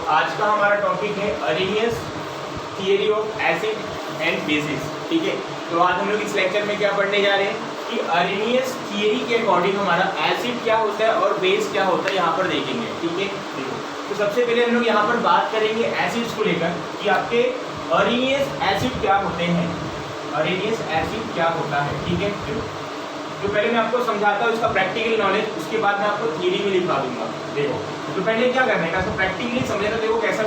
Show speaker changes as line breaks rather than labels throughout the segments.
आज का हमारा टॉपिक है Arrhenius theory of acid and bases. ठीक है, तो आज हम लोग इस लेक्चर में क्या पढ़ने जा रहे हैं कि अरेनियस थियरी के अकॉर्डिंग हमारा एसिड क्या होता है और बेस क्या होता है यहाँ पर देखेंगे। ठीक है, तो सबसे पहले हम लोग यहाँ पर बात करेंगे एसिड्स को लेकर कि आपके अरेनियस एसिड क्या होते हैं, अरेनियस एसिड क्या होता है। ठीक है, तो पहले मैं आपको समझाता हूँ इसका प्रैक्टिकल नॉलेज, उसके बाद मैं आपको थियरी में लिखा दूंगा। देखो, तो पहले क्या करने का, तो प्रैक्टिकली समझे तो देखो कैसा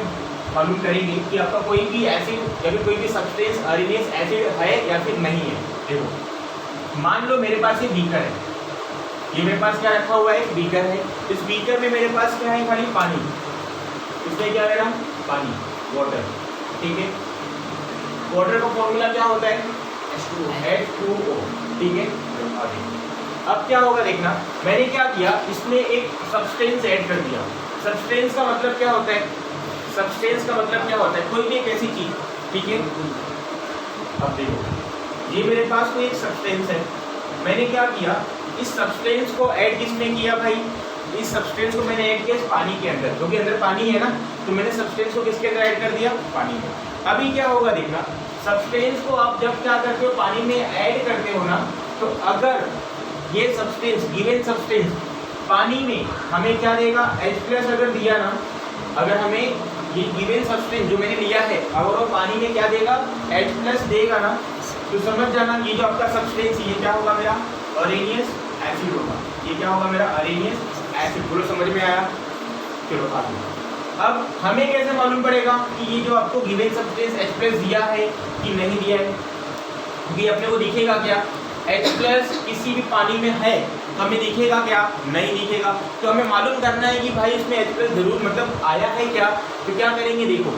मालूम करेंगे कि आपका कोई भी एसिड या फिर कोई भी सब्सटेंस अरेनियस एसिड है या फिर नहीं है। देखो, मान लो मेरे पास ये बीकर है, ये मेरे पास क्या रखा हुआ है, बीकर है। इस बीकर में मेरे पास क्या है, खाली पानी। इसमें क्या है, पानी, वाटर। ठीक है, वाटर का फॉर्मूला क्या होता है, H2O। ठीक है, अब क्या होगा देखना, मैंने क्या किया, इसमें एक सब्सटेंस ऐड कर दिया। सब्सटेंस का मतलब क्या होता है, सब्सटेंस का मतलब क्या होता है, कोई भी एक ऐसी चीज। ठीक है, अब देखो ये मेरे पास कोई एक सब्सटेंस है, मैंने क्या किया, इस सब्सटेंस को ऐड किसमें किया भाई, इस सब्सटेंस को मैंने ऐड किया इस पानी के अंदर, क्योंकि अंदर पानी है ना, तो मैंने सब्सटेंस को किसके अंदर ऐड कर दिया, पानी में। अभी क्या होगा देखना, सब्सटेंस को आप जब क्या करते हो, पानी में ऐड करते हो ना, तो अगर ये सब्सटेंस, गिवन सब्सटेंस पानी में हमें क्या देगा, H+ अगर दिया ना, अगर हमें ये गिवन सब्सटेंस जो मैंने लिया है अगर वो पानी में क्या देगा, H+ देगा ना, तो समझ जाना ये जो आपका सब्सटेंस ये क्या होगा, मेरा अरेनियस एसिड होगा। ये क्या होगा, मेरा अरेनियस एसिड। पूरा समझ में आया, चलो आगे। अब हमें कैसे मालूम पड़ेगा कि ये जो आपको गिवन सब्सटेंस H+ दिया है कि नहीं दिया है, क्योंकि अपने को दिखेगा क्या, H+ किसी भी पानी में है, हमें दिखेगा क्या, नहीं दिखेगा। तो हमें मालूम करना है कि भाई इसमें H+ जरूर मतलब आया है क्या। तो क्या करेंगे, देखो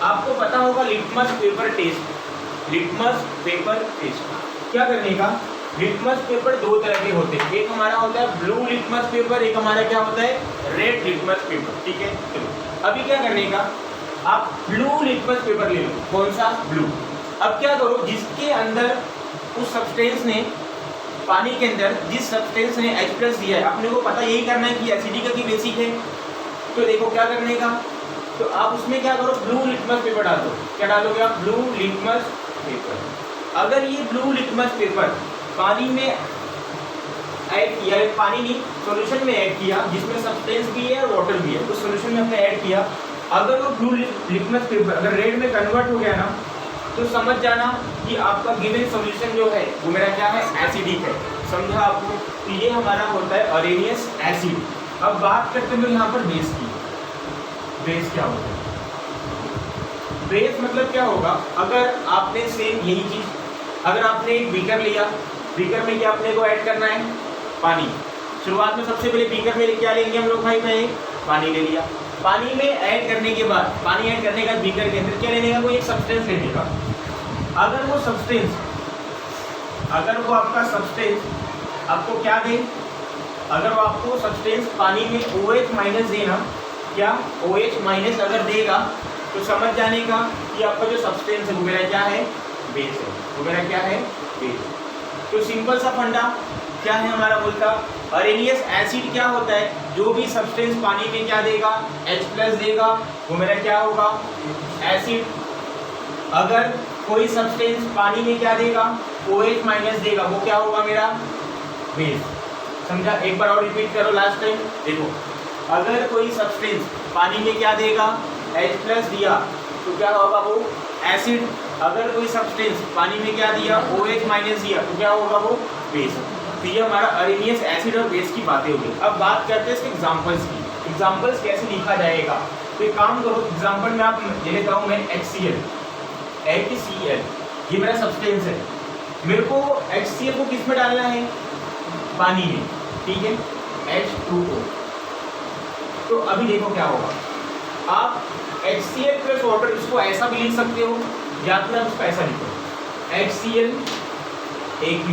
आपको पता होगा litmus paper test, litmus paper test क्या करने का, लिटमस पेपर दो तरह के होते हैं, एक हमारा होता है ब्लू लिटमस पेपर, एक हमारा क्या होता है, रेड लिटमस पेपर। ठीक है, चलो अभी क्या करने का, आप ब्लू लिटमस पेपर ले लो, कौन सा, ब्लू। अब क्या करो, जिसके अंदर उस सब्सटेंस ने, पानी के अंदर जिस सब्सटेंस ने H+ दिया है, अपने को पता यही करना है कि एसिडिक है कि बेसिक है। तो देखो क्या करने का, तो आप उसमें क्या करो, ब्लू लिटमस पेपर डाल दो। क्या डालोगे आप, ब्लू लिटमस पेपर। अगर ये ब्लू लिटमस पेपर पानी में ऐड किया, पानी नहीं सॉल्यूशन में ऐड किया जिसमें सब्सटेंस भी है और वाटर भी है, उस सॉल्यूशन में हमने ऐड किया, अगर वो ब्लू लिटमस पेपर अगर रेड में कन्वर्ट हो गया ना, तो समझ जाना कि आपका गिवन सॉल्यूशन जो है वो मेरा क्या है, एसिडिक है। समझा आपको, तो ये हमारा होता है अरेनियस एसिड। अब बात करते हैं यहाँ पर बेस की। बेस क्या होता है, बेस मतलब क्या होगा, अगर आपने सेम यही चीज, अगर आपने एक बीकर लिया, बीकर में क्या अपने को ऐड करना है, पानी। शुरुआत में सबसे पहले बीकर में क्या लेंगे हम लोग भाई, मैं पानी ले लिया। पानी में ऐड करने के बाद, पानी ऐड करने के बाद बीकर के अंदर क्या लेने का, कोई एक सब्सटेंस लेने का। अगर वो सब्सटेंस, अगर वो आपका सब्सटेंस आपको क्या दे, अगर वो आपको सब्सटेंस पानी में OH- देना, क्या OH- अगर देगा, तो समझ जाने का कि आपका जो सब्सटेंस है वो मेरा क्या है, बेस है। वो मेरा क्या है, बेस। तो सिंपल सा फंडा क्या है हमारा, बोलता अरेनियस एसिड क्या होता है, जो भी सब्सटेंस पानी में क्या देगा, H+ देगा, वो मेरा क्या होगा, एसिड। अगर कोई सब्सटेंस पानी में क्या देगा, OH- देगा, वो क्या होगा, मेरा बेस। समझा, एक बार और रिपीट करो लास्ट टाइम। देखो, अगर कोई सब्सटेंस पानी में क्या देगा, H+ दिया, तो क्या होगा, वो एसिड। अगर कोई सब्सटेंस पानी में क्या दिया, OH- दिया, तो क्या होगा, वो बेस। तो ये हमारा अरेनियस एसिड और बेस की बातें हो गई। अब बात करते हैं इसके एग्जांपल्स की। एग्जांपल्स कैसे लिखा जाएगा, तो एक काम करो, एग्जांपल में आप ले लेता हूँ मैं HCl, ये मेरा सब्सटेंस है, मेरे को HCl को किस में डालना है, पानी में। ठीक है, H2O। तो अभी देखो क्या होगा, आप HCl प्लस वाटर, इसको ऐसा भी लिख सकते हो या फिर आप इसको ऐसा लिखो, HCl AQ।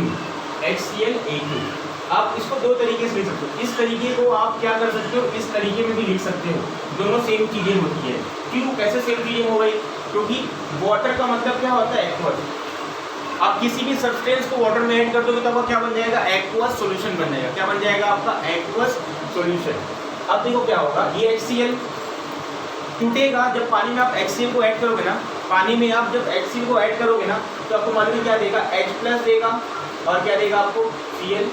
आप इसको दो तरीके से लिख सकते हो, इस तरीके को आप क्या कर सकते हो, इस तरीके में भी लिख सकते हो, दोनों सेम चीजें होती है। क्यों, कैसे सेम चीजें हो गई, क्योंकि वाटर का मतलब क्या होता है, एक्वस। आप किसी भी सब्सटेंस को वाटर में ऐड कर दोगे तो आपका क्या बन जाएगा, एक्वस सॉल्यूशन बन जाएगा। क्या बन जाएगा आपका, एक्वस सॉल्यूशन। अब देखो क्या होगा, ये HCl टूटेगा जब पानी में आप HCl को ऐड करोगे ना, पानी में आप जब HCl को ऐड करोगे ना तो आपको मालूम है क्या देगा, H+ देगा और क्या देगा आपको Cl-।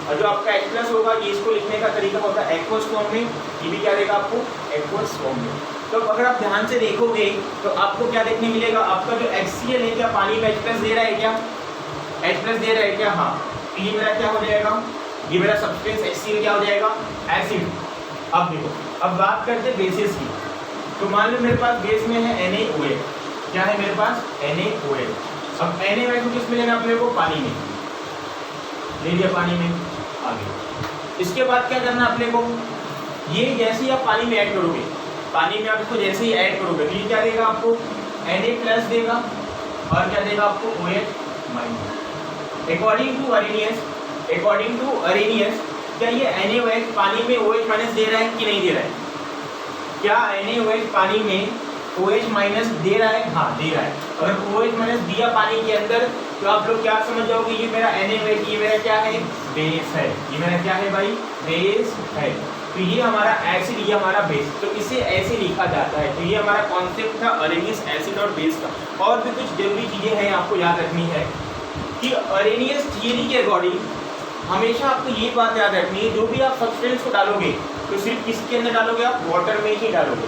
और जो आपका H+ होगा ये इसको लिखने का तरीका होता है एक्वस फॉर्म में, ये भी क्या देगा आपको एक्वस फॉर्म में। तो अगर आप ध्यान से देखोगे तो आपको क्या देखने मिलेगा, आपका जो HCl है क्या पानी में H+ दे रहा है क्या, H+ दे रहा है क्या, हाँ, तो ये मेरा क्या हो जाएगा, ये मेरा सब्सटेंस HCl क्या हो जाएगा, एसिड। अब देखो, अब बात करते हैं बेसिस की। तो मान लो मेरे पास बेस में है NaOH, क्या है मेरे पास NaOH। अब NaOH को किस में लेना अपने को, पानी में ले लिया, पानी में आगे। इसके बाद क्या करना अपने को, ये जैसे ही आप पानी में ऐड करोगे, पानी में आप इसको जैसे ही ऐड करोगे तो ये क्या देगा आपको, Na+ देगा और क्या देगा आपको OH-। अकॉर्डिंग टू अरेनियस क्या ये NaOH पानी में OH- दे रहा है कि नहीं दे रहा है, क्या NaOH पानी में OH- दे रहा है, हाँ दे रहा है। अगर OH- दिया पानी के अंदर तो आप लोग क्या समझ जाओगे, ये मेरा NaOH ये मेरा क्या है, बेस है, ये मेरा क्या है भाई, बेस है। तो ये हमारा एसिड, ये हमारा बेस, तो इसे ऐसे लिखा जाता है। तो ये हमारा कॉन्सेप्ट था अरेनियस एसिड और बेस का। और भी कुछ जरूरी चीजें हैं आपको याद रखनी है कि अरेनियस थियरी के अकॉर्डिंग हमेशा आपको ये बात याद रखनी है, जो भी आप सब्सटेंस को डालोगे तो सिर्फ किसके अंदर डालोगे, आप वाटर में ही डालोगे।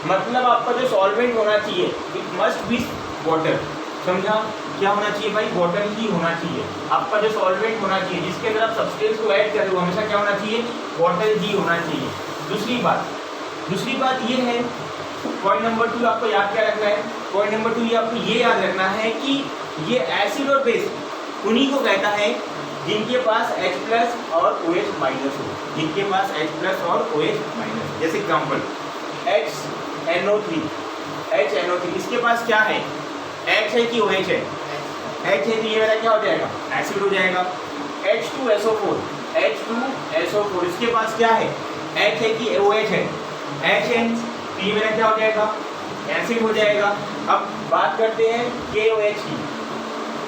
मतलब आपका जो सॉल्वेंट होना चाहिए इट मस्ट बी वाटर, समझा, क्या होना चाहिए भाई, वाटर ही होना चाहिए। आपका जो सॉल्वेंट होना चाहिए जिसके अंदर आप सब्सटेंस को ऐड कर रहे हो हमेशा क्या होना चाहिए, वाटर ही होना चाहिए। दूसरी बात ये है, पॉइंट नंबर 2 आपको याद क्या रखना है, पॉइंट नंबर 2 ये आपको ये याद रखना है कि ये एसिड और बेस उन्हीं को कहता है जिनके पास H+ और OH- हो, जिनके पास H+ और OH-। जैसे एग्जांपल HNO3, इसके पास क्या है, H है कि OH है, H है तो ये मेरा क्या हो जाएगा, एसिड हो जाएगा। H2SO4, इसके पास क्या है, H है कि OH है, HN, तो ये मेरा क्या हो जाएगा, एसिड हो जाएगा। अब बात करते हैं KOH की,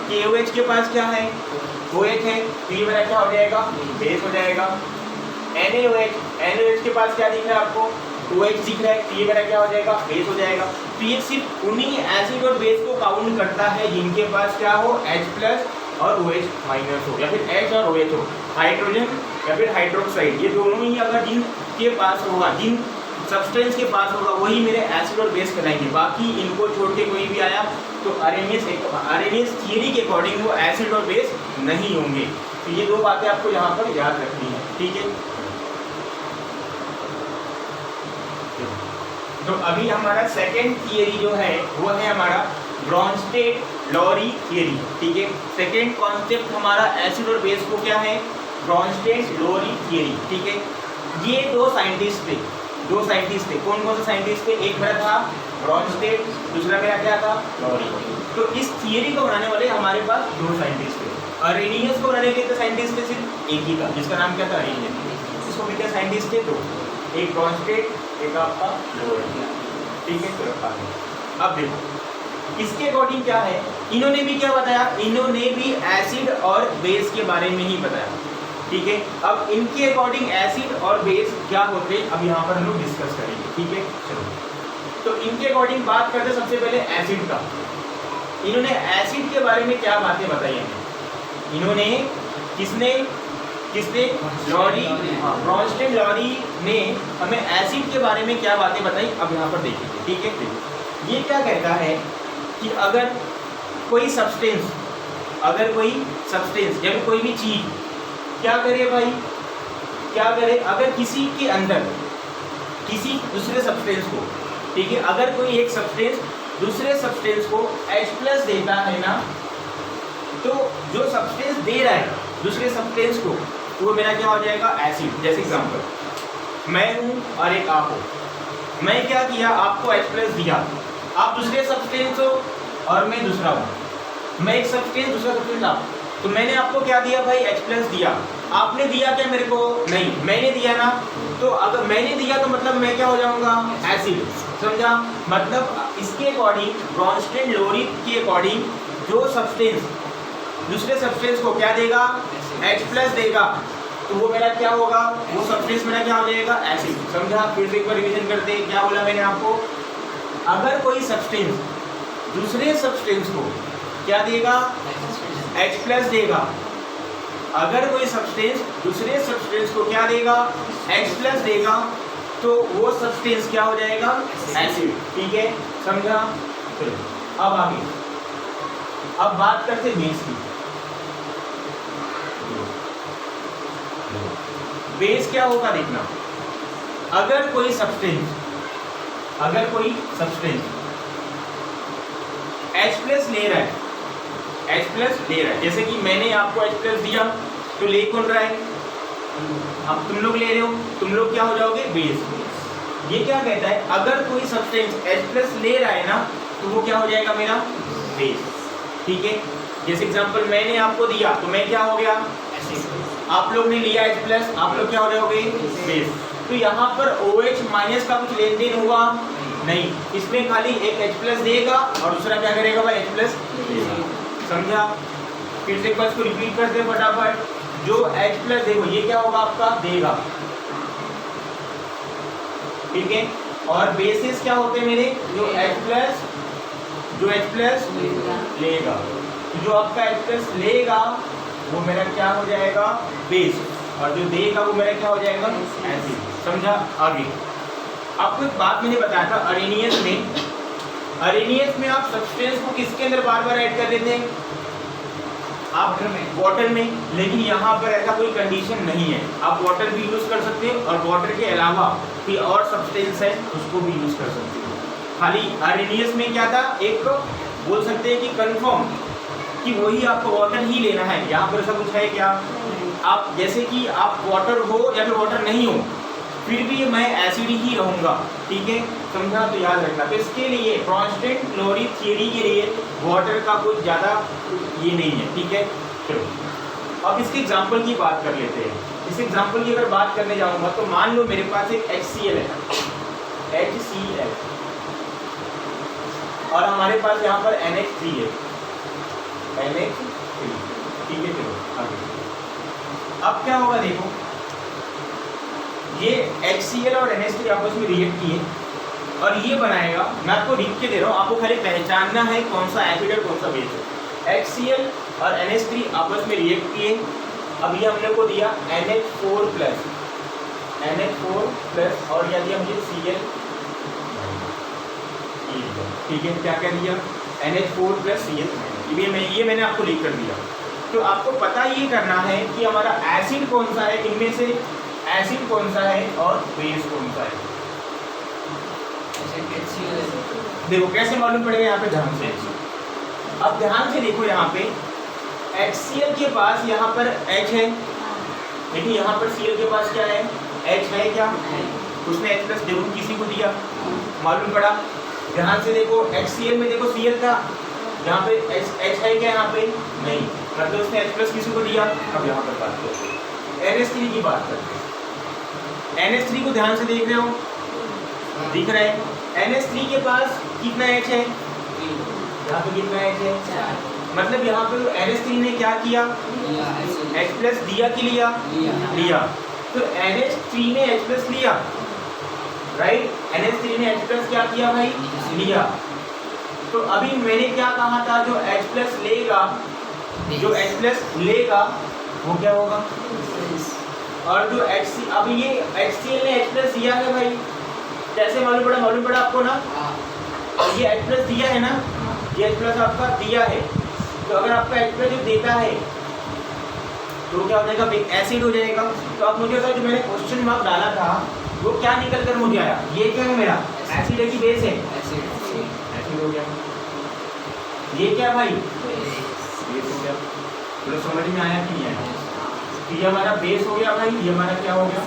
KOH के पास क्या है, OH है, तो ये मेरा क्या हो जाएगा, बेस हो जाएगा। NaOH के पास क्या दिख रहा है आपको, OH दिख रहा है, तो ये मेरा क्या हो जाएगा, बेस हो जाएगा। तो ये सिर्फ उन्हीं एसिड और बेस को काउंट करता है जिनके पास क्या हो, H+ और OH- हो, या फिर H और OH हो, हाइड्रोजन या फिर हाइड्रोक्साइड, ये दोनों ही अगर जिनके पास होगा, जिन सब्सटेंस के पास होगा वही मेरे एसिड और बेस कहलाएंगे। बाकी इनको छोड़ के कोई भी आया तो अरेनियस थियरी के अकॉर्डिंग वो एसिड और बेस नहीं होंगे। तो ये दो बातें आपको यहाँ पर याद रखनी है, ठीक है। तो अभी हमारा सेकेंड थियरी जो है वो है हमारा ब्रॉन्स्टेड-लॉरी थियरी, ठीक है। सेकेंड कॉन्सेप्ट हमारा एसिड और बेस को क्या है, ब्रॉन्स्टेड-लॉरी थियरी, ठीक है। ये दो साइंटिस्ट थे, कौन कौन से साइंटिस्ट थे, एक मेरा था ब्रॉन्स्टेड, दूसरा मेरा क्या था, लॉरी। तो इस थियरी को बनाने वाले हमारे पास दो साइंटिस्ट थे। अरेनियस को बनाने के लिए साइंटिस्ट थे सिर्फ एक ही था, जिसका नाम क्या था, अरेनियस। इसको कितने साइंटिस्ट थे, दो, एक ब्रॉन्स्टेड, एक आपका लॉरी, ठीक है। तो अब देखो इसके अकॉर्डिंग क्या है, इन्होंने भी क्या बताया, इन्होंने भी एसिड और बेस के बारे में ही बताया, ठीक है। अब इनके अकॉर्डिंग एसिड और बेस क्या होते हैं अब यहाँ पर हम लोग डिस्कस करेंगे, ठीक है। चलो तो इनके अकॉर्डिंग बात करते हैं सबसे पहले एसिड का। इन्होंने एसिड के बारे में क्या बातें बताई हैं, इन्होंने किसने लॉरी, ब्रॉन्स्टेड-लॉरी ने हमें एसिड के बारे में क्या बातें बताई अब यहाँ पर देखेंगे, ठीक है। ये क्या कहता है कि अगर कोई सब्सटेंस या फिर कोई भी चीज क्या करे भाई, क्या करे, अगर किसी के अंदर किसी दूसरे सब्सटेंस को, ठीक है, अगर कोई एक सब्सटेंस दूसरे सब्सटेंस को H+ देता है ना, तो जो सब्सटेंस दे रहा है दूसरे सब्सटेंस को वो मेरा क्या हो जाएगा, एसिड। जैसे एग्जांपल मैं हूँ और एक आप हो, मैं क्या किया, आपको H+ दिया, आप दूसरे सब्सटेंस हो और मैं दूसरा हूँ, मैं एक सब्सटेंस दूसरा सब्सटेंस आप, तो मैंने आपको क्या दिया भाई, H+ दिया, आपने दिया क्या मेरे को, नहीं, मैंने दिया ना, तो अगर मैंने दिया तो मतलब मैं क्या हो जाऊंगा, एसिड, समझा। मतलब इसके अकॉर्डिंग, ब्रॉन्स्टेड-लॉरी के अकॉर्डिंग, जो सब्सटेंस दूसरे सब्सटेंस को क्या देगा, H+ देगा, तो वो मेरा क्या होगा, वो सब्सटेंस मेरा क्या हो जाएगा, एसिड। समझा? फिर से एक बार रिवीजन करते हैं, क्या बोला मैंने आपको, अगर कोई सब्सटेंस दूसरे सब्सटेंस को क्या देगा, H+ देगा। अगर कोई सब्सटेंस दूसरे सब्सटेंस को क्या देगा, H+ देगा, तो वो सब्सटेंस क्या हो जाएगा, एसिड। ठीक है, समझा? चलो अब आगे, अब बात करते हैं बेस की। बेस क्या होगा देखना, अगर कोई सब्सटेंस H+ ले रहा है, H+ ले रहा है, जैसे कि मैंने आपको H+ दिया तो ले कौन रहा है, अब तुम लोग ले रहे हो, तुम लोग क्या हो जाओगे, बेस। ये क्या कहता है, अगर कोई सब्सटेंस H+ ले रहा है ना, तो वो क्या हो जाएगा मेरा, बेस। ठीक है, जैसे एग्जांपल मैंने आपको दिया तो मैं क्या हो गया, आप लोग ने लिया H+, आप लोग क्या हो जाओगे, बेस। तो यहाँ पर OH- का कुछ लेन देन हुआ नहीं, इसमें खाली एक H+ देगा और दूसरा क्या करेगा भाई, H+ देगा। समझा? फिर से एक बार इसको रिपीट करते हैं फटाफट, जो H+ देखो ये क्या होगा आपका, देगा। ठीक है, और बेसिस क्या होते हैं मेरे, जो H+ लेगा, जो आपका H+ लेगा वो मेरा क्या हो जाएगा, बेस, और जो देगा वो मेरा क्या हो जाएगा, एसिड। समझा? आगे आपको एक बात मैंने बताया था, अरेनियस में आप सब्सटेंस को किसके अंदर बार बार ऐड कर देते हैं, आप वाटर में। लेकिन यहाँ पर ऐसा कोई कंडीशन नहीं है, आप वाटर भी यूज कर सकते हैं और वाटर के अलावा कोई और सब्सटेंस है उसको भी यूज कर सकते हैं। खाली अरेनियस में क्या था, एक बोल सकते हैं कि कंफर्म कि वही आपको वाटर ही लेना है, यहाँ पर ऐसा कुछ है क्या, आप जैसे कि आप वाटर हो या फिर वाटर नहीं हो, फिर भी मैं एसिड ही रहूँगा। ठीक है, समझा? तो याद रखना। तो इसके लिए कांस्टेंट क्लोरीन थ्योरी के लिए वाटर का कुछ ज़्यादा ये नहीं है। ठीक है, चलो अब इसके एग्जाम्पल की बात कर लेते हैं। इस एग्जाम्पल की अगर बात करने जाऊँगा तो मान लो मेरे पास एक HCl है, HCl, और हमारे पास यहाँ पर NH3 है, NH3। ठीक है, चलो आगे। अब क्या होगा देखो, ये HCl और NH3 आपस में रिएक्ट किए और ये बनाएगा, मैं आपको लिख के दे रहा हूँ, आपको खाली पहचानना है कौन सा एसिड है कौन सा बेस है। HCl और NH3 आपस में रिएक्ट किए, अब ये हमने को दिया NH4+, और या दिया मुझे Cl। ठीक है, क्या कह दिया, NH4+ Cl। ये मैंने आपको लिख कर दिया। तो आपको पता ये करना है कि हमारा एसिड कौन सा है, इनमें से एसिड कौन सा है और बेस कौन सा है। देखो कैसे मालूम पड़ेगा, यहाँ पे ध्यान से, अब ध्यान से देखो, यहाँ पे HCl के पास यहाँ पर H है, देखिए यहाँ पर Cl के पास क्या है, H है क्या, उसने H+ देखो किसी को दिया, मालूम पड़ा। ध्यान से देखो, HCl में देखो Cl था, यहाँ पे H है क्या, यहाँ पे नहीं, मतलब उसने H+ किसी को दिया। अब यहाँ पर बात करते हैं NH3 की बात करते हैं। NH3 को ध्यान से देख रहे हो, दिख रहा है, NH3 के पास कितना H है, यहाँ पे कितना H है, मतलब यहाँ पे NH3 ने क्या किया, H+ दिया कि लिया। तो NH3 ने H+ लिया, राइट, NH3 ने H+ क्या किया भाई, लिया। तो अभी मैंने क्या कहा था, जो H+ लेगा वो क्या होगा, और जो अब ये HCl ने H+ दिया है भाई, कैसे मालूम पड़ा आपको ना, और ये H+ दिया है ना, ये H+ आपका दिया है, तो अगर आपका H+ जो देता है तो क्या हो जाएगा, एसिड हो जाएगा। तो अब मुझे बताओ, जो मैंने क्वेश्चन मार्क डाला था वो क्या निकल कर मुझे आया, ये क्या है मेरा, एसिड है कि बेस है, एसिड हो गया। ये क्या भाई, बेस हो गया। तो समझ में आया कि नहीं आया, ये हमारा बेस हो गया भाई, ये हमारा क्या हो गया,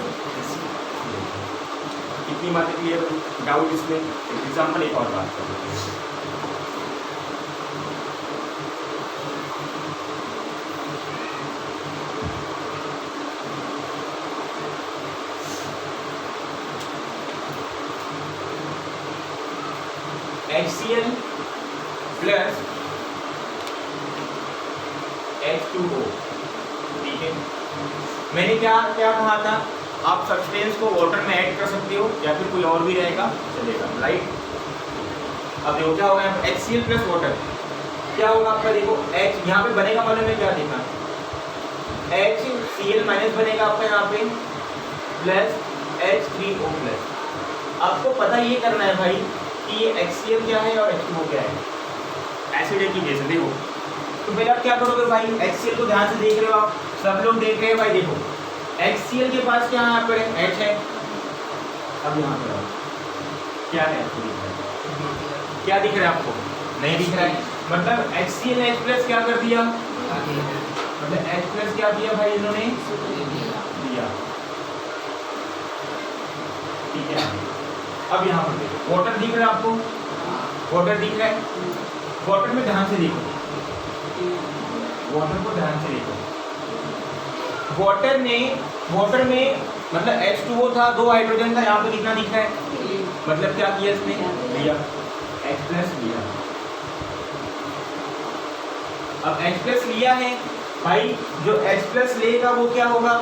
कितनी बातें क्लियर, डाउट इसमें। एग्जाम्पल एक और बात करते हैं, HCl प्लस H2O। ठीक है, मैंने क्या क्या कहा था, आप सब्सटेंस को वाटर में ऐड कर सकते हो या फिर कोई और भी रहेगा चलेगा, राइट। अब देखो क्या होगा यहाँ पे HCl प्लस वाटर, क्या होगा आपका, देखो H यहाँ पे बनेगा, मालूम है क्या देखना, HCl माइनस बनेगा आपका यहाँ पे प्लस H3O प्लस। आपको पता ये करना है भाई कि ये HCl क्या है और H2O क्या है, एसिड है कि बेस है। देखो तो पहले आप क्या करोगे भाई, HCl को ध्यान से देख रहे हो आप, सब लोग देख रहे हैं भाई। देखो HCl के पास क्या यहाँ पर है, H है। अब यहाँ पर क्या है, क्या दिख रहा है आपको, नहीं दिख रहा है, मतलब HCl ने H प्लस क्या कर दिया, मतलब H प्लस क्या दिया भाई इन्होंने दिया, ठीक है। अब यहाँ पर देखो वाटर दिख रहा है आपको, वाटर दिख रहा है, वाटर में ध्यान से देखो, वाटर को ध्यान से देखो, वाटर में मतलब H2O था, 2 हाइड्रोजन था, यहाँ पे कितना दिख रहा है, मतलब क्या किया इसने, लिया H प्लस लिया। अब H प्लस लिया है भाई, जो H प्लस लेगा वो क्या होगा,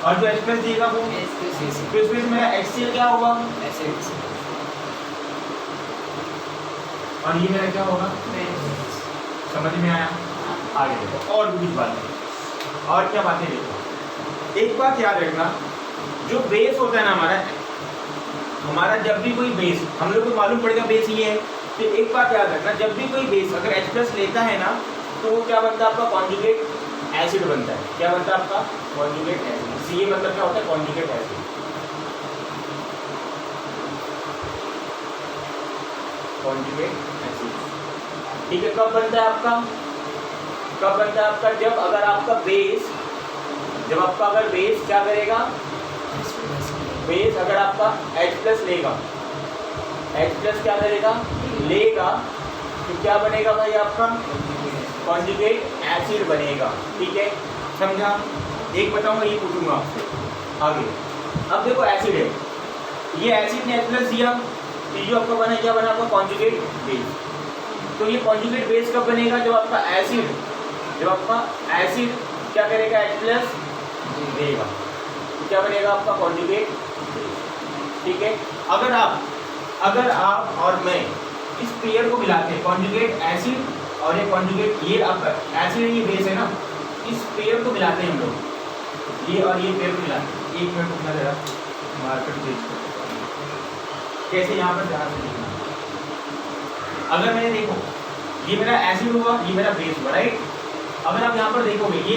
और जो H प्लस देगा वो, तो इसमें मेरा HCl क्या होगा, और ये मेरा क्या होगा, समझ में आया। आगे देखो और भी कुछ बातें, और क्या बातें देखो, एक बात याद रखना, जो बेस होता है ना हमारा जब भी कोई बेस, हम लोग को मालूम पड़ेगा बेस ये है, तो एक बात याद रखना, जब भी कोई बेस अगर H प्लस लेता है ना, तो वो क्या बनता है आपका, कॉन्जुगेट एसिड बनता है। क्या बनता है आपका, कॉन्जुगेट एसिड। CA मतलब क्या होता है, कॉन्जुगेट एसिड, कॉन्जुगेट एसिड, ठीक है। कब बनता है आपका, कब बनता है आपका, जब अगर आपका बेस, जब आपका अगर बेस क्या करेगा, बेस अगर आपका H प्लस लेगा, H प्लस क्या करेगा, लेगा, तो क्या बनेगा भाई आपका, कॉन्जुगेट एसिड बनेगा, ठीक है, समझा। एक बताऊंगा, ये पूछूंगा आपसे आगे। अब देखो एसिड है, ये एसिड ने H प्लस दिया, तो जो आपका बना क्या बना आपका, कॉन्जुगेट बेस। तो ये कॉन्जुगेट बेस कब बनेगा, जब आपका एसिड, जब आपका एसिड क्या करेगा, H प्लस देगा, तो क्या बनेगा आपका, कॉन्जुगेट, ठीक है। अगर आप और मैं इस पेयर को मिलाते हैं, कॉन्जुगेट एसिड और ये कॉन्जुगेट, ये आपका एसिड है, ये बेस है ना, इस पेयर को मिलाते हैं हम लोग, ये और ये पेयर को मिलाते हैं। एक मिनट रुकना जरा, मार्केट पेज कैसे, यहाँ पर ध्यान से देखना। अगर मैंने देखो ये मेरा एसिड हुआ, ये मेरा बेस हुआ, राइट। अगर आप यहाँ पर देखोगे ये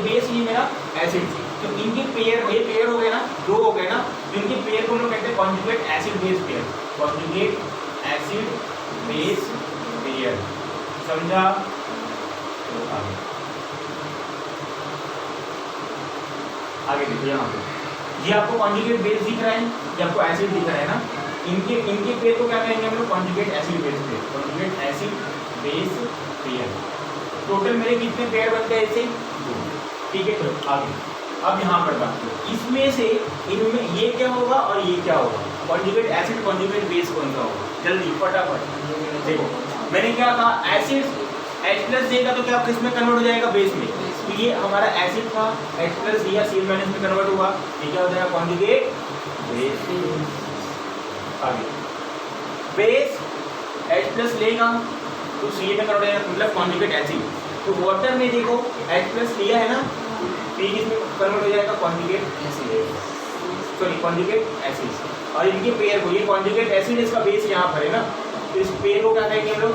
बेस, ये मेरा एसिड, तो इनके पेयर, ये पेयर हो गए ना, 2 हो गए ना, तो इनके पेयर को हम लोग कहते हैं conjugate acid base pair, conjugate acid base pair, समझा। आगे देखो, यहाँ पे ये आपको कॉन्जुगेट बेस दिख रहा है, ये आपको एसिड दिख रहा है ना, इनके पेयर को क्या कहेंगे हम लोग, conjugate acid base pair, conjugate acid base pair. Total मेरे कितने पेयर बनते हैं ऐसे, 2, ठीक है। चलो आगे, अब यहाँ पर बात करो, इसमें से इनमें ये क्या होगा और ये क्या होगा, कॉन्जुगेट एसिड कॉन्जुगेट बेस कौन सा होगा, जल्दी फटाफट देखो। मैंने क्या कहा, एसिड H प्लस देगा तो क्या किस में कन्वर्ट हो जाएगा, बेस में, तो ये हमारा एसिड था, H प्लस दिया, Cl माइनस में कन्वर्ट हुआ, ये क्या हो जाएगा, कॉन्जुगेट बेस। आगे बेस H प्लस लेगा तो Ca में कन्वर्ट हो जाएगा, मतलब कॉन्जुगेट एसिड। तो वाटर में देखो H प्लस लिया है ना, तो ये किसमें कन्वर्ट हो जाएगा, conjugate acid, sorry conjugate acid. और इनके पेयर को, ये कॉन्जुगेट एसिड इसका बेस यहाँ पर है ना, तो इस पेयर को क्या कहेंगे हम लोग,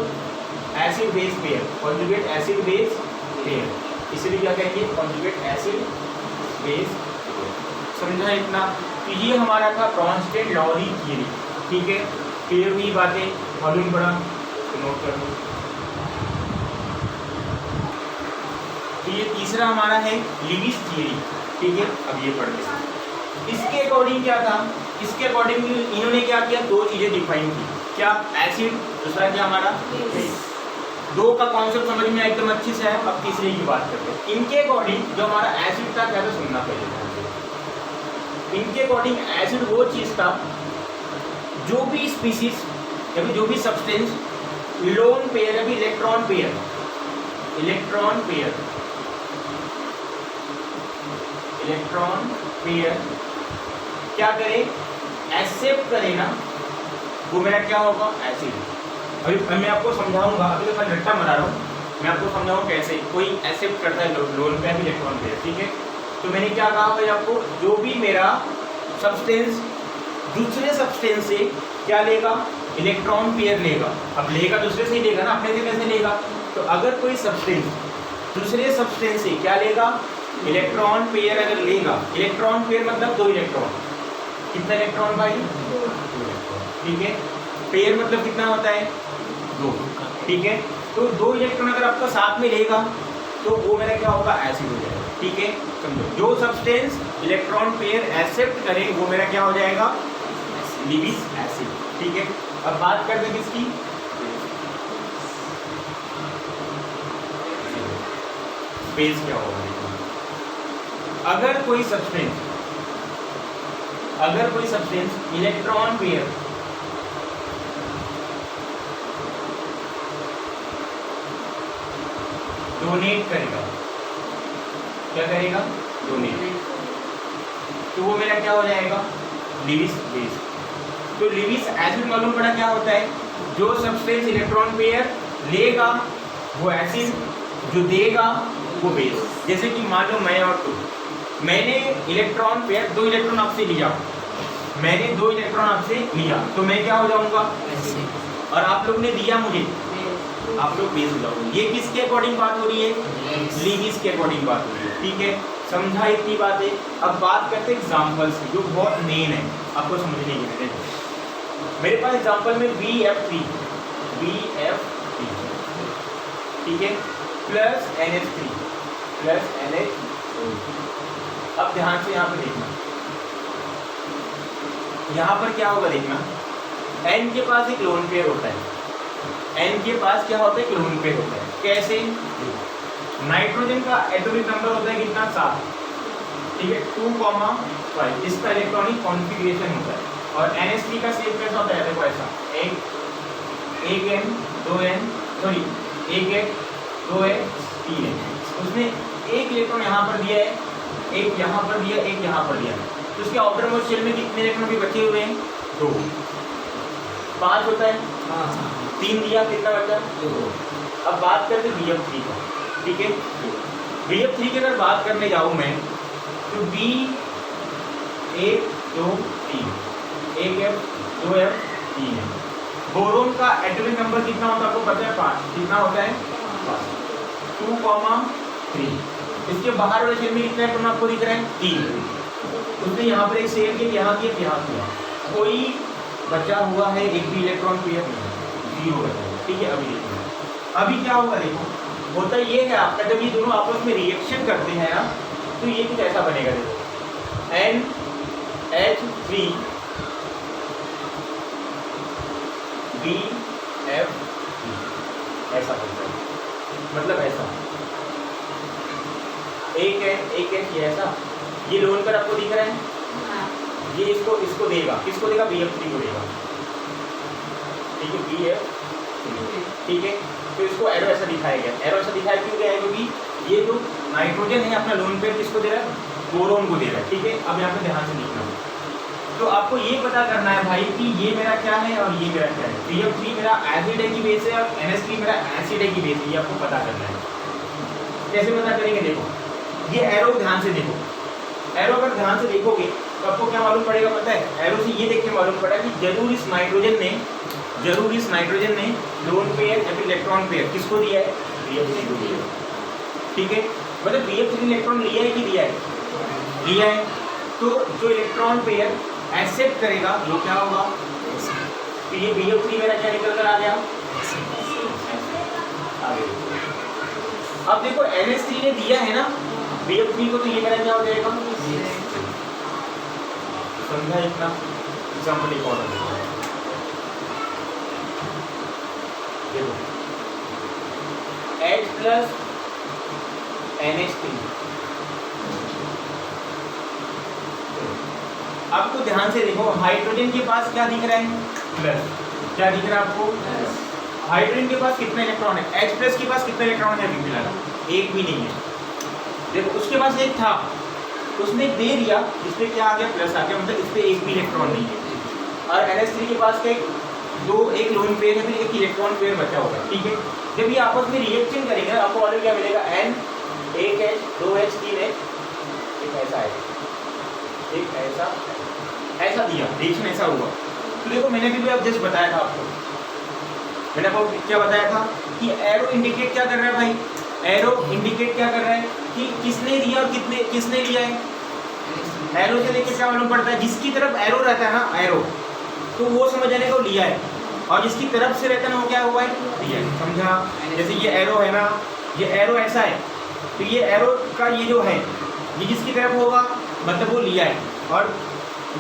acid base pair, conjugate acid base pair, इसलिए क्या कहेंगे, कॉन्जुगेट एसिड बेस। समझा इतना। तो ये हमारा था ब्रॉन्स्टेड लॉरी थियरी, ठीक है। क्लियर हुई बातें, वॉल्यूम बढ़ा तो नोट कर लो। तो ये तीसरा हमारा है लीविस थियरी, ठीक है। अब ये पढ़ते हैं, इसके अकॉर्डिंग क्या था, इसके अकॉर्डिंग इन्होंने क्या किया, 2 चीजें डिफाइन की, क्या, एसिड, दूसरा क्या हमारा बेस। 2 का कॉन्सेप्ट समझ में एकदम अच्छे से है। अब तीसरे की बात करते हैं। इनके अकॉर्डिंग जो हमारा एसिड था, क्या था सुनना पहले। इनके अकॉर्डिंग एसिड वो चीज था, जो भी स्पीसीज या फिर जो भी सब्सटेंस लोन पेयर या फिर इलेक्ट्रॉन पेयर इलेक्ट्रॉन पेयर क्या करे, एक्सेप्ट करे ना, वो मेरा क्या होगा, एसिड। अभी मैं आपको समझाऊंगा, अभी तो मैं रट्टा मरा रहा हूँ, मैं आपको समझाऊँ कैसे कोई एक्सेप्ट करता है लोन पेयर इलेक्ट्रॉन पेयर, ठीक है। तो मैंने क्या कहा भाई आपको, जो भी मेरा सब्सटेंस दूसरे सब्सटेंस से क्या लेगा, इलेक्ट्रॉन पेयर लेगा। अब लेगा दूसरे से ही लेगा ना, अपने से कैसे लेगा। तो अगर कोई सब्सटेंस दूसरे सब्सटेंस से क्या लेगा, इलेक्ट्रॉन पेयर अगर लेगा, इलेक्ट्रॉन पेयर मतलब 2 इलेक्ट्रॉन, कितना इलेक्ट्रॉन भाई, 2 इलेक्ट्रॉन, ठीक है। पेयर मतलब कितना होता है, 2, ठीक है। तो 2 इलेक्ट्रॉन अगर आपका साथ में लेगा तो वो मेरा क्या होगा, एसिड हो जाएगा, ठीक है। समझो, जो सब्सटेंस इलेक्ट्रॉन पेयर एक्सेप्ट करे वो मेरा क्या हो जाएगा, लिविस एसिड, ठीक है। अब बात करते हैं किसकी, बेस क्या होगा। अगर कोई सब्सटेंस इलेक्ट्रॉन पेयर डोनेट करेगा, क्या करेगा, डोनेट, तो वो मेरा क्या हो जाएगा, लिविस बेस। तो लिविस एसिड मालूम पड़ा क्या होता है, जो सब्सटेंस इलेक्ट्रॉन पेयर लेगा वो एसिड, जो देगा वो बेस। जैसे कि मान लो मैं और तू, मैंने इलेक्ट्रॉन पेयर 2 इलेक्ट्रॉन आपसे लिया, मैंने 2 इलेक्ट्रॉन आपसे लिया, तो मैं क्या हो जाऊंगा, और आप लोग ने दिया मुझे, आप लोग बेस हो जाओगे। ये किसके अकॉर्डिंग बात हो रही है, लिविस के अकॉर्डिंग बात हो रही है, ठीक है। समझा इतनी बातें। अब बात करते हैं एग्जांपल्स की, जो बहुत मेन है आपको समझने के लिए। मेरे पास एग्जांपल में BF3, ठीक है, प्लस NH3 प्लस NH। अब ध्यान से यहाँ पे देखना, यहाँ पर क्या होगा देखना, N के पास एक लोन पेयर होता है, N के पास क्या होता है, एक लोन पेयर होता है। कैसे, नाइट्रोजन का एटॉमिक नंबर होता है कितना, 7, ठीक है, 2,5, इसका इलेक्ट्रॉनिक कॉन्फ़िगरेशन होता है। और NH3 का शेप कैसा होता है, देखो ऐसा, एक N 2N, sorry 1H 2H 3N। उसने एक इलेक्ट्रॉन यहाँ पर दिया है, एक यहाँ पर दिया, एक यहाँ पर दिया, तो उसके आउटर मोस्ट शेल में कितने इलेक्ट्रॉन भी बचे हुए हैं, 2, 5 होता है, 3 दिया, कितना बचा, 2। अब बात करते हैं BF3 का, ठीक है। BF3 की अगर बात करने जाऊँ मैं, तो B 1 2 3, 1F 2F 3N। Boron का एटॉमिक नंबर कितना होता है आपको पता है, 5, कितना होता है, 2,3। इसके बाहर वाले शेल में कितने इलेक्ट्रॉन आपको दिख रहे हैं, 3। उसने यहाँ पर एक शेल किया, यहाँ किया, यहाँ किया, कोई बचा हुआ है एक भी इलेक्ट्रॉन पेयर नहीं, 0 बचा है, ठीक है। अभी देखो, अभी क्या होगा, देखो होता ये है आपका, जब ये दोनों आपस में रिएक्शन करते हैं ना, तो ये कुछ ऐसा बनेगा, देखो NH3 BF3 ऐसा बनता है, मतलब ऐसा, एक है ये ऐसा, ये लोन पर आपको दिख रहा है, ये इसको देगा, किसको देगा, BF3 को देगा, ठीक है, BF3, ठीक है। तो इसको एरो ऐसा दिखाया गया, एरो ऐसा दिखाया क्यों गया है, क्योंकि ये जो नाइट्रोजन है अपना लोन पेयर किसको दे रहा है, बोरोन को दे रहा है, ठीक है। अब यहाँ पे ध्यान से देखना, तो आपको ये पता करना है भाई कि ये मेरा क्या है और ये मेरा क्या है। BF3 मेरा एसिड है की बेस है और NH3 मेरा एसिड है की बेस है, ये आपको पता करना है। कैसे पता करेंगे, देखो ये एरो ध्यान से देखो, एरो अगर ध्यान से देखोगे तो आपको क्या मालूम पड़ेगा, पता है, एरो से ये देख के मालूम पड़ा कि जरूर इस नाइट्रोजन ने लोन पेयर या फिर इलेक्ट्रॉन पेयर किसको दिया है, BF3 को दिया है, ठीक है। मतलब BF3 इलेक्ट्रॉन लिया है कि दिया है, लिया है। तो जो इलेक्ट्रॉन पेयर एक्सेप्ट करेगा वो क्या होगा, तो ये BF3 मेरा क्या निकल कर आ गया, अब देखो NH3 ने दिया है ना BF3 को, तो ये मेरा क्या हो जाएगा, समझा इतना। एग्जाम्पल एक और देखो, H प्लस NH3, आपको ध्यान से देखो, हाइड्रोजन के पास क्या दिख रहा है, प्लस, क्या दिख रहा है आपको, हाइड्रोजन के पास कितने इलेक्ट्रॉन है, H प्लस के पास कितने इलेक्ट्रॉन है, अभी फिलहाल एक भी नहीं है। देखो उसके पास एक था, उसने दे दिया, इसमें क्या आ गया प्लस आ गया, मतलब इस पे एक भी इलेक्ट्रॉन नहीं है। और NH3 के पास क्या एक लोन पेयर है, फिर एक इलेक्ट्रॉन पेयर बचा होगा, ठीक है। जब ये आपस में रिएक्शन करेंगे आपको मालूम क्या मिलेगा, N 1H 2H 3H, एक ऐसा है, एक ऐसा दिया, रिएक्शन ऐसा हुआ। तो देखो मैंने भी अब जस्ट बताया था आपको, मैंने आपको क्या बताया था कि एरो इंडिकेट क्या कर रहा है भाई, एरो इंडिकेट क्या कर रहा है कि किसने दिया और किसने लिया है। एरो से देखिए क्या मालूम पड़ता है, जिसकी तरफ एरो रहता है ना, एरो, तो वो समझ जाने को लिया है, और जिसकी तरफ से रहता है ना वो क्या हुआ है, दिया है। समझा? जैसे ये एरो है ना, ये एरो ऐसा है, तो ये एरो का ये जो है ये जिसकी तरफ होगा मतलब वो लिया है, और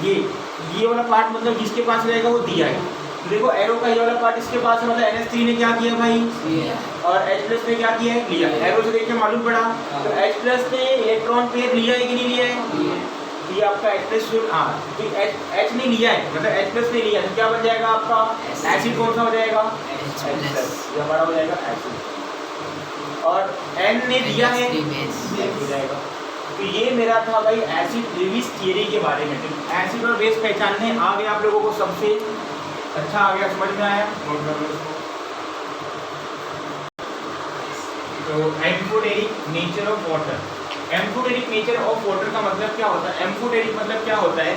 ये वाला पार्ट मतलब जिसके पास रहेगा वो दिया है। तो देखो एरो का ये वाला पार्ट इसके पास है, मतलब NH3 ने क्या किया भाई, और H+ ने क्या किया है, लिया। एरो से देखिए मालूम पड़ा, तो H+ ने इलेक्ट्रॉन पेयर लिया है कि नहीं लिया है, ये आपका H+ H ने लिया है, मतलब H+ ने लिया है, तो क्या बन जाएगा आपका एसिड, कौन सा हो जाएगा, H+, ये हमारा हो जाएगा एसिड। और N ने दिया है, हो जाएगा। तो ये मेरा था भाई एसिड लेविस थियरी के बारे में। एसिड और बेस पहचानने आ गया आप लोगों को, सबसे अच्छा आ गया, समझ में आया, नोट कर लो इसको। तो amphoteric nature of water, amphoteric nature of water का मतलब क्या होता है, एम्फोटेरिक मतलब क्या होता है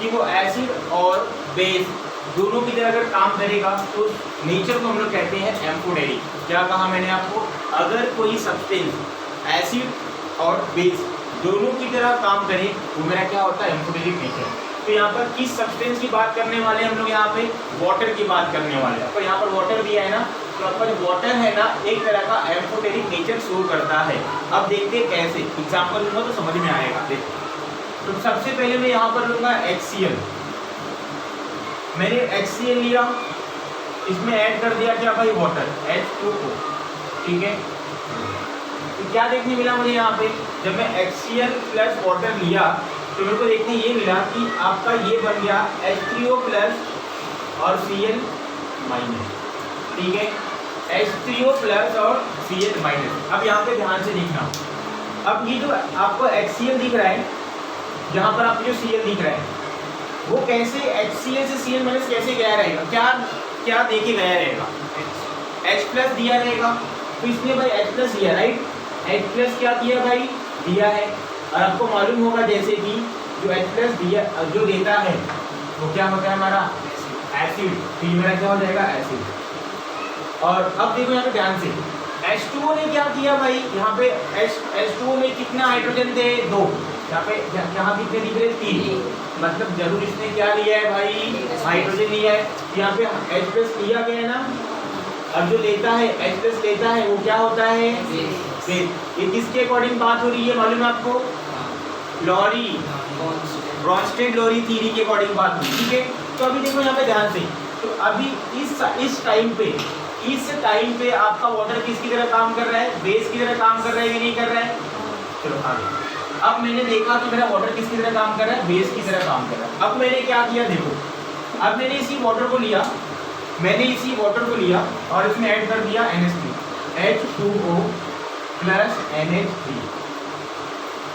कि वो एसिड और बेस दोनों की तरह अगर काम करेगा तो नेचर को हम लोग कहते हैं एम्फोटेरिक। क्या कहा मैंने आपको, अगर कोई सब्सटेंस एसिड और बेस दोनों की तरह काम करे वो मेरा क्या होता है, एम्फोटेरिक नेचर। तो यहाँ पर किस सब्सटेंस की बात करने वाले हम लोग, यहाँ पे वाटर की बात करने वाले हैं। तो यहाँ पर वाटर दिया है ना, तो आपका जो वाटर है ना एक तरह का एम्फोटेरिक नेचर शो करता है। अब देखते हैं कैसे, एग्जाम्पल लूंगा तो समझ में आएगा। देखो तो सबसे पहले मैं यहाँ पर लूंगा HCl, मैंने HCl लिया, इसमें ऐड कर दिया क्या भाई, वाटर, H2O, ठीक है। तो क्या देखने मिला मुझे यहाँ पे, जब मैं HCl प्लस वाटर लिया तो मेरे को देखने ये मिला कि आपका ये बन गया H3O प्लस और Cl माइनस, ठीक है, H3O प्लस और Cl माइनस। अब यहाँ पे ध्यान से देखना, अब ये जो आपको HCl दिख रहा है, जहाँ पर आपको जो Cl दिख रहा है वो कैसे HCl से Cl माइनस कैसे गया रहेगा, क्या देके गया रहेगा, H+ दिया रहेगा, तो इसने भाई H+ दिया, राइट, H+ क्या किया भाई, दिया है। और आपको मालूम होगा जैसे कि जो H+ दिया जो देता है वो क्या होता है हमारा एसिड, तो ये मेरा क्या हो जाएगा एसिड। और अब देखो यहाँ पे ध्यान से, H2O ने क्या किया भाई, यहाँ पे H2O में कितना हाइड्रोजन थे, 2, यहाँ पे यहाँ कितने दिख रहे, 3, मतलब जरूर इसने क्या लिया है भाई, हाइड्रोजन लिया है। यहाँ पे H+ लिया गया है ना, अब जो लेता है H+ लेता है वो क्या होता है, ये किसके अकॉर्डिंग बात हो रही है मालूम है आपको, लॉरी, ब्रॉन्स्टेड लॉरी थ्योरी के अकॉर्डिंग बात हुई, ठीक है। तो अभी देखो यहाँ पे ध्यान से, तो अभी इस टाइम पे आपका वाटर किसकी तरह काम कर रहा है, बेस की तरह काम कर रहा है या नहीं कर रहा है। चलो आगे, अब मैंने देखा कि मेरा वाटर किसकी तरह काम कर रहा है, बेस की तरह काम कर रहा है। अब मैंने क्या किया, देखो अब मैंने इसी वाटर को लिया, और इसमें ऐड कर दिया NH3, H2O प्लस NH3,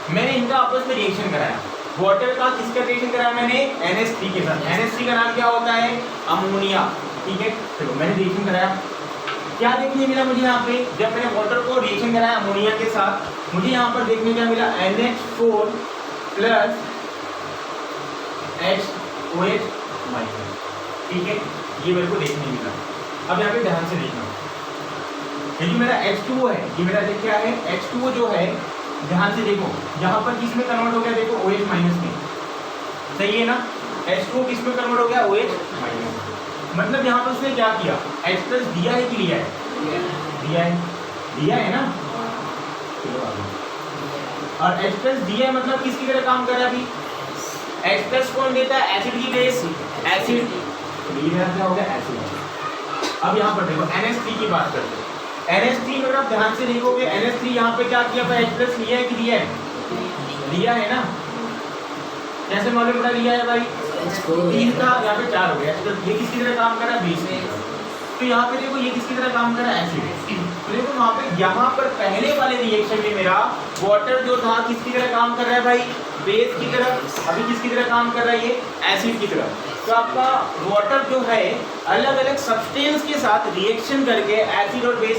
मैंने इनका आपस में रिएक्शन कराया। वाटर का किसका रिएक्शन कराया मैंने, NH3 के साथ। NH3 का नाम क्या होता है, अमोनिया, ठीक है। चलो मैंने रिएक्शन कराया, क्या देखने मिला मुझे यहाँ पे, जब मैंने वाटर को रिएक्शन कराया अमोनिया के साथ, मुझे यहाँ पर देखने क्या मिला, NH4 प्लस HOH माइनस, ठीक है, ये मेरे को देखने मिला। अब यहाँ पे ध्यान से देखना, ये जो मेरा H2O है, ये मेरा क्या है, H2O जो है, ध्यान से देखो यहाँ पर किस में कन्वर्ट हो गया, देखो OH माइनस में, सही है ना, H2O किस में कन्वर्ट हो गया, OH माइनस। मतलब यहाँ पर उसने क्या किया, H+ दिया है कि लिया है, दिया है ना, और H+ दिया है मतलब किसकी तरह काम कर रहा है अभी, H+ कौन देता है, एसिड की बेस, एसिड, तो ये मेरा क्या हो गया, एसिड। अब यहाँ पर देखो NH3 की बात करते हैं, NH3 में आप ध्यान से देखोगे, NH3 यहाँ पे क्या किया भाई, H+ लिया है कि लिया है ना, कैसे मालूम पड़ा लिया है भाई, 3 था यहाँ पे 4 हो गया, तो ये किसकी तरह काम कर रहा है, 20। तो यहाँ पे देखो ये किसकी तरह काम कर रहा है, एसिड। तो देखो यहाँ पर पहले वाले रिएक्शन में मेरा वाटर जो था किसकी तरह काम कर रहा है भाई, बेस की तरह, अभी किसकी तरह काम कर रहा है ये, एसिड की तरह। तो आपका वाटर जो है अलग अलग सब्सटेंस के साथ रिएक्शन करके एसिड और बेस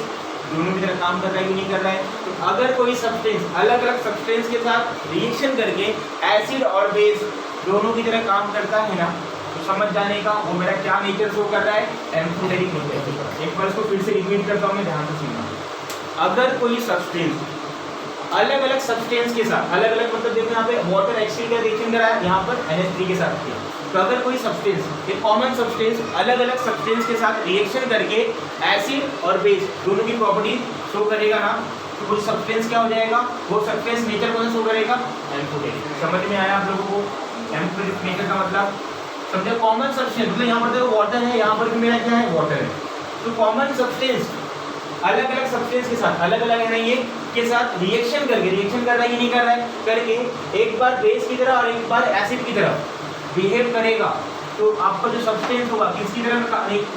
दोनों की तरह काम कर रहा है कि नहीं कर रहा है। तो अगर कोई सब्सटेंस अलग अलग सब्सटेंस के साथ रिएक्शन करके एसिड और बेस दोनों की तरह काम करता है ना, तो समझ जाने का वो मेरा क्या नेचर शो कर रहा है, एम्फोटेरिक नेचर। एक बार इसको फिर से रिपीट करता हूँ मैं, ध्यान से सुनना। अगर कोई सब्सटेंस अलग अलग सब्सटेंस के साथ, अलग अलग मतलब देखो यहाँ पे वाटर HCl का रिएक्शन करा है, यहाँ पर NH3 के साथ किया। तो अगर कोई सब्सटेंस, एक कॉमन सब्सटेंस अलग अलग सब्सटेंस के साथ रिएक्शन करके एसिड और बेस दोनों की प्रॉपर्टी शो करेगा ना, तो वो सब्सटेंस क्या हो जाएगा, वो सब्सटेंस नेचर कौन सा शो करेगा, एम्फोटेरिक। समझ में आया आप लोगों को एम्फोटेरिक नेचर का मतलब? समझे, कॉमन सब्सटेंस मतलब यहाँ पर देखो वाटर है, यहाँ पर भी मेरा क्या है, वाटर है। तो कॉमन सब्सटेंस अलग अलग सब्सटेंस के साथ, अलग अलग है ना ये, के साथ रिएक्शन करके, रिएक्शन कर रहा है कि नहीं कर रहा है, करके एक बार बेस की तरह और एक बार एसिड की तरह बिहेव करेगा, तो आपका जो सब्सटेंस होगा किसकी तरह,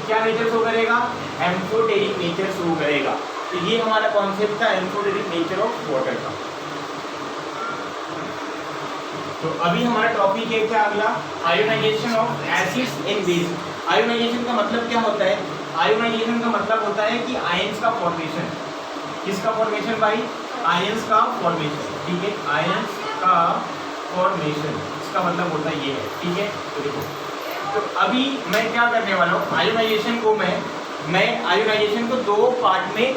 क्या नेचर शो करेगा, एम्फोटेरिक नेचर शो करेगा। तो ये हमारा कॉन्सेप्ट था एम्फोटेरिक नेचर ऑफ वाटर का। तो अभी हमारा टॉपिक है क्या अगला, ionisation of acids in base. Ionisation का मतलब क्या होता है, आयोनाइजेशन का मतलब होता है कि आयंस का फॉर्मेशन। किसका फॉर्मेशन भाई, आयंस का फॉर्मेशन, ठीक है, आयंस का फॉर्मेशन, इसका मतलब होता है ये है, ठीक है। तो देखो, तो अभी मैं क्या करने वाला हूँ, आयोनाइजेशन को मैं आयोनाइजेशन को दो पार्ट में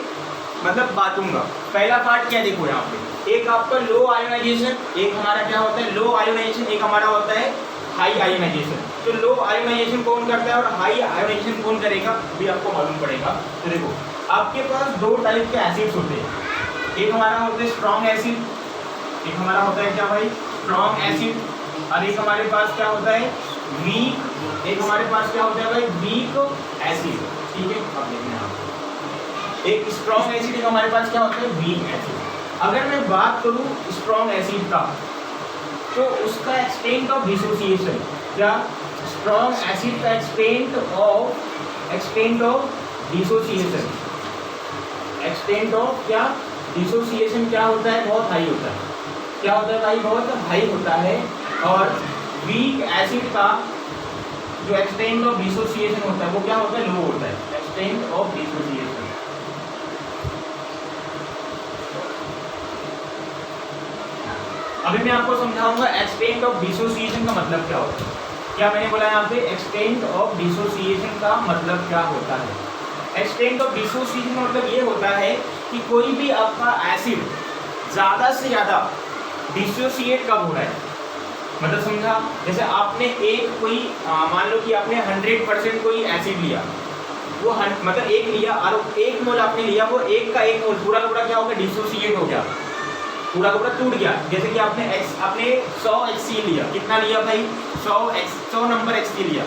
मतलब बांटूंगा। पहला पार्ट क्या, देखो यहाँ पे एक आपका लो आयोनाइजेशन, एक हमारा क्या होता है लो आयोनाइजेशन, एक हमारा होता है हाई आयोनाइजेशन। तो लो आयोनाइजेशन कौन करता है और हाई आयोनाइजेशन कौन करेगा, भी आपको मालूम पड़ेगा। तो देखो, आपके पास दो टाइप के एसिड्स होते हैं, एक हमारा होता है स्ट्रॉन्ग एसिड, एक हमारा होता है क्या भाई, स्ट्रॉन्ग एसिड, और एक हमारे पास क्या होता है वीक, एक हमारे पास क्या होता है भाई वीक एसिड, ठीक है। अब देखना आप, एक स्ट्रॉन्ग एसिड, एक हमारे पास क्या होता है वीक एसिड। अगर मैं बात करूं स्ट्रॉन्ग एसिड का, तो उसका एक्सटेंट ऑफ डिसोसिएशन, क्या स्ट्रॉन्ग एसिड का extent of dissociation, extent of क्या डिसोसिएशन क्या होता है, बहुत हाई होता है। क्या होता है भाई, बहुत हाई होता है। और वीक एसिड का जो एक्सटेंट ऑफ डिसोसिएशन होता है वो क्या होता है, लो होता है, एक्सटेंट ऑफ डिसोसिएशन। अभी मैं आपको समझाऊंगा एक्सटेंट ऑफ डिसोसिएशन का मतलब क्या होता है। क्या मैंने बोला यहाँ पे, एक्सटेंट ऑफ डिसोसिएशन का मतलब क्या होता है। एक्सटेंट ऑफ डिसोसिएशन का मतलब ये होता है कि कोई भी आपका एसिड ज़्यादा से ज़्यादा डिसोसिएट कब हो रहा है, मतलब समझा, जैसे आपने एक कोई मान लो कि आपने 100% कोई एसिड लिया, वो मतलब एक लिया और एक मोल आपने लिया, वो एक का एक मोल पूरा का पूरा क्या हो गया, डिसोसिएट हो गया, पूरा का पूरा टूट गया। जैसे कि आपने 100 HCl लिया, कितना लिया भाई 100 नंबर HCl लिया,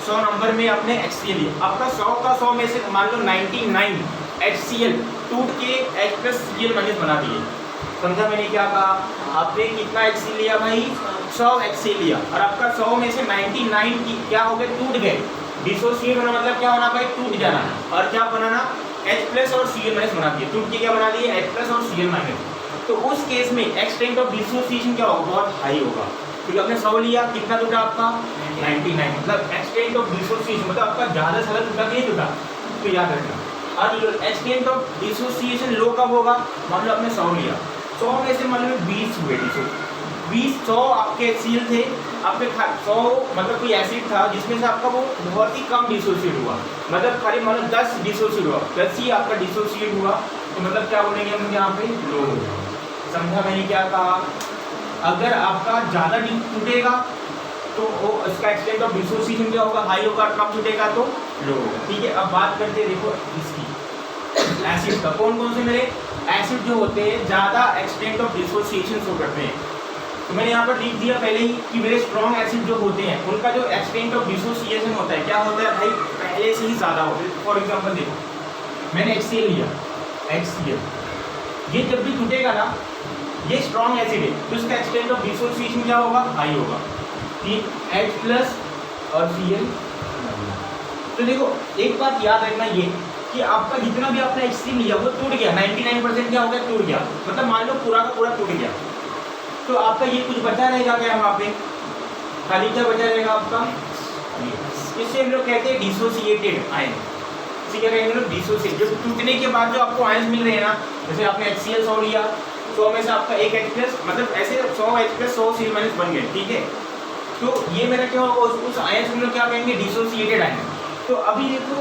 100 नंबर में आपने HCl लिया, आपका 100 का 100 में से मान लो 99 HCl टूट के H+Cl- बना दिए। समझा मैंने क्या कहा, आपने कितना HCl लिया भाई 100 HCl लिया, और आपका 100 में से 99 की क्या हो गए, टूट गए। डिसोसिएट होना मतलब क्या होना भाई, टूट जाना, और क्या बनाना H+ और Cl- बना दिए, टूट के क्या बना दिए H+ और Cl-। तो उस केस में एक्सटेंट ऑफ डिसोसिएशन क्या होगा, बहुत हाई होगा, क्योंकि आपने 100 लिया, कितना टूटा आपका 99, मतलब एक्सटेंट ऑफ डिसोसिएशन मतलब आपका ज़्यादा से ज़्यादा टूटा नहीं टूटा, तो याद रखना। और एक्सटेंट ऑफ डिसोसिएशन लो कब होगा, मान लो आपने 100 लिया, 100 में से मान लो 20 हुए 100 आपके HCl थे, आपके 100 मतलब कोई एसिड था जिसमें से आपका वो बहुत ही कम डिसोसिएट हुआ, मतलब खाली मान लो 10 डिसोसिएट हुआ, 10 ही आपका डिसोसिएट हुआ, तो मतलब क्या बोलेंगे हम यहाँ पे लो होगा। समझा मैंने क्या कहा, अगर आपका ज़्यादा टूटेगा तो वो इसका एक्सटेंट ऑफ डिसोसिएशन क्या होगा, हाई होगा, कम टूटेगा तो लो होगा, ठीक है। अब बात करते हैं देखो इसकी एसिड का, कौन कौन से मेरे एसिड जो होते हैं ज़्यादा एक्सटेंट ऑफ डिसोसिएशन शो करते हैं। तो मैंने यहाँ पर लिख दिया पहले ही कि मेरे स्ट्रॉन्ग एसिड जो होते हैं उनका जो एक्सटेंट ऑफ डिसोसिएशन होता है क्या होता है भाई, पहले से ही ज़्यादा होता है। फॉर एग्जाम्पल देखो मैंने HCl लिया, HCl ये जब भी टूटेगा ना, ये स्ट्रॉन्ग एसिड है तो इसका एक्सटेंट ऑफ डिसोसिएशन क्या होगा, हाई होगा, कि H+ और Cl। तो देखो एक बात याद रखना ये कि आपका जितना भी आपने HCl लिया वो टूट गया, 99% क्या हो गया, टूट गया, मतलब मान लो पूरा का पूरा टूट गया, तो आपका ये कुछ बचा रहेगा क्या वहाँ पे, खाली क्या बचा रहेगा आपका, इससे हम लोग कहते हैं डिसोसिएटेड आयन। इसे क्या कहेंगे लोग, डिसोसिएट। जो टूटने के बाद जो आपको आयन मिल रहे हैं ना, जैसे आपने HCl 100 लिया, 100 में से आपका एक H+, मतलब ऐसे 100 H+ 100 Cl- बन गए, ठीक है। तो ये मेरा क्या होगा, उस आयन हम लोग क्या कहेंगे, डिसोसिएटेड आयन। तो अभी देखो,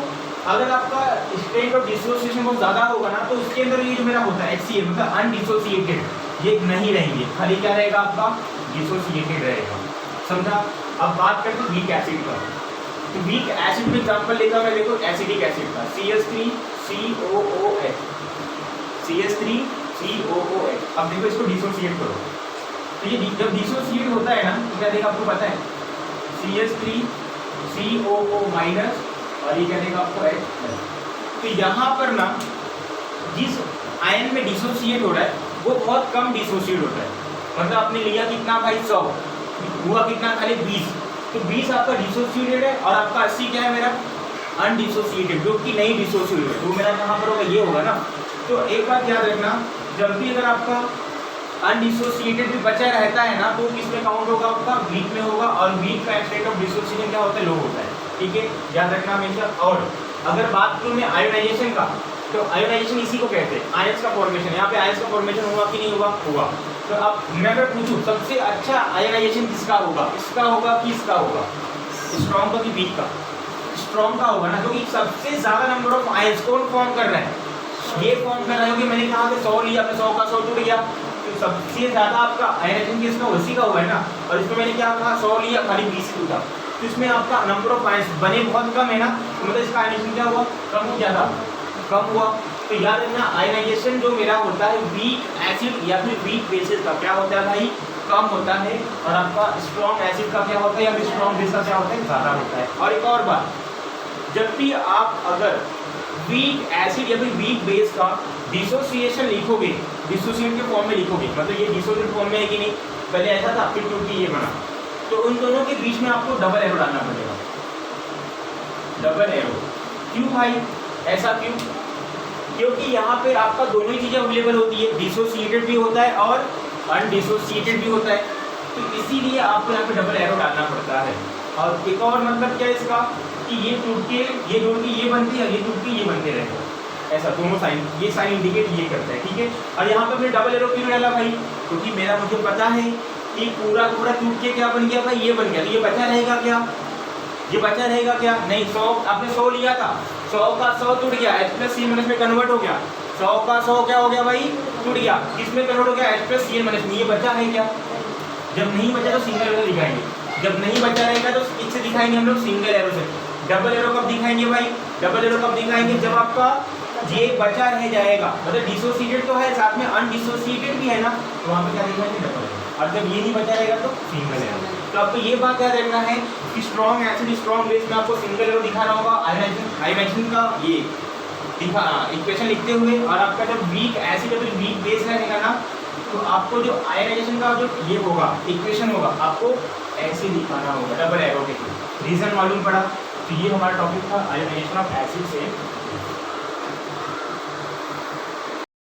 अगर आपका स्टेट ऑफ डिसोसिएशन बहुत ज़्यादा होगा ना, तो उसके अंदर ये जो मेरा होता है HCl मतलब अनडिसोसिएटेड, ये नहीं रहेंगे, खाली क्या रहेगा आपका, डिसोसिएटेड रहेगा, समझा। अब बात करते हैं वीक एसिड का। तो वीक एसिड में एग्जांपल लेता मैं, देखो एसिडिक एसिड का CH3COOH, CH3COOH। अब देखो इसको डिसोसिएट करो, तो ये जब डिसोसिएट होता है ना, तो क्या देगा आपको पता है, CH3COO- और ये क्या देगा आपको H। तो यहाँ पर ना जिस आयन में डिसोसिएट हो रहा है वो बहुत कम डिसोसिएट होता है, मतलब आपने लिया कितना भाई 100, हुआ कितना खाली 20, तो 20 आपका डिसोसिएटेड है और आपका 80 क्या है मेरा अनडिसोसिएटेड, जो कि नहीं डिसोसिएटेड है, तो मेरा कहाँ पर होगा, ये होगा ना। तो एक बात याद रखना, जब भी अगर आपका अनडिसोसिएटेड भी बचा रहता है ना, तो किस में काउंट होगा आपका, वीक में होगा, और वीक का स्टेट ऑफ डिसोसिएशन क्या होता है, लो होता है, ठीक है, याद रखना हमेशा। और अगर बात करूँ मैं आयोनाइजेशन का, तो आयोनाइजेशन इसी को कहते हैं, आयंस का फॉर्मेशन। यहाँ पे आयंस का फॉर्मेशन हुआ कि नहीं हुआ, हुआ। तो अब मैं अगर पूछूं सबसे अच्छा आयोनाइजेशन किसका होगा, इसका होगा कि इसका होगा, स्ट्रॉन्ग का कि वीक का, स्ट्रॉन्ग का होगा ना, क्योंकि सबसे ज्यादा नंबर ऑफ आयंस कौन फॉर्म कर रहा है, ये फॉर्म कर रहा है, क्योंकि मैंने कहा कि 100 लिया, 100 का 100 टूट गया, तो सबसे ज्यादा आपका आयोनाइजेशन किसका, उसी का हुआ है ना। और इसमें मैंने क्या कहा, 100 लिया, खाली 20 ही टूटा, तो इसमें आपका नंबर ऑफ आयंस बने बहुत कम है ना, तो मतलब इसका आयोनाइजेशन क्या हुआ, कम हो, ज़्यादा कम हुआ। तो याद रखना आयोनाइजेशन जो मेरा होता है वीक एसिड या फिर वीक बेसिस का क्या होता है भाई, कम होता है, और आपका स्ट्रॉन्ग एसिड का क्या होता है या फिर स्ट्रॉन्ग बेस का क्या होता है, ज़्यादा होता है। और एक और बात, जब भी आप अगर वीक एसिड या फिर वीक बेस का डिसोसिएशन लिखोगे, डिसोसिएट के फॉर्म में लिखोगे, मतलब ये डिसोसिएट फॉर्म में है कि नहीं, पहले ऐसा था फिर टूट के ये बना, तो उन दोनों के बीच में आपको डबल एरो डालना पड़ेगा, डबल एरो। क्यों भाई, ऐसा क्यों, क्योंकि यहाँ पे आपका दोनों ही चीज़ें अवेलेबल होती है, डिसोसिएटेड भी होता है और अनडिसोसिएटेड भी होता है, तो इसीलिए आपको यहाँ पे डबल एरो डालना पड़ता है। और एक और मतलब क्या है इसका, कि ये टूट के ये जोड़ के ये बनते हैं, ये टूट के ये बनते रहते हैं, ऐसा दोनों साइन, ये साइन इंडिकेट ये करता है, ठीक है। और यहाँ पे फिर डबल एरो क्यों डाला भाई, क्योंकि मेरा मुझे पता है कि पूरा पूरा टूट के क्या बन गया भाई, ये बन गया, तो ये बचा रहेगा क्या, ये बचा रहेगा क्या, नहीं 100 आपने 100 लिया था, 100 का 100 टूट गया, H+Cl- में कन्वर्ट हो गया, 100 का 100 क्या हो गया भाई, टूट गया, किसमें कन्वर्ट हो गया, H+Cl- ये बचा है क्या, जब नहीं बचा तो सिंगल एरो दिखाएंगे, जब नहीं बचा रहेगा तो इससे दिखाएंगे हम लोग सिंगल एरो से। डबल एरो कब दिखाएंगे भाई, डबल एरो कब दिखाएंगे, जब आपका ये बचा रह जाएगा, मतलब डिसोसिएटेड तो है साथ में अनडिसोसिएटेड भी है ना, तो वहाँ पे क्या दिखाएंगे, डबल एरो, और जब ये नहीं बचा रहेगा तो सिंगल एरो। तो आपको ये बात याद रखना है कि स्ट्रॉन्ग एसिड स्ट्रॉन्ग बेस में आपको सिंगल एरो दिखा रहा होगा आयोनाइजेशन का ये दिखा इक्वेशन लिखते हुए, और आपका जब वीक एसिड या फिर वीक बेस रहेगा ना, तो आपको जो आयोनाइजेशन का जो ये होगा इक्वेशन होगा, आपको ऐसे दिखाना होगा डबल एरो के थ्रू। रीजन मालूम पड़ा, तो ये हमारा टॉपिक था आयोनाइजेशन ऑफ एसिड से।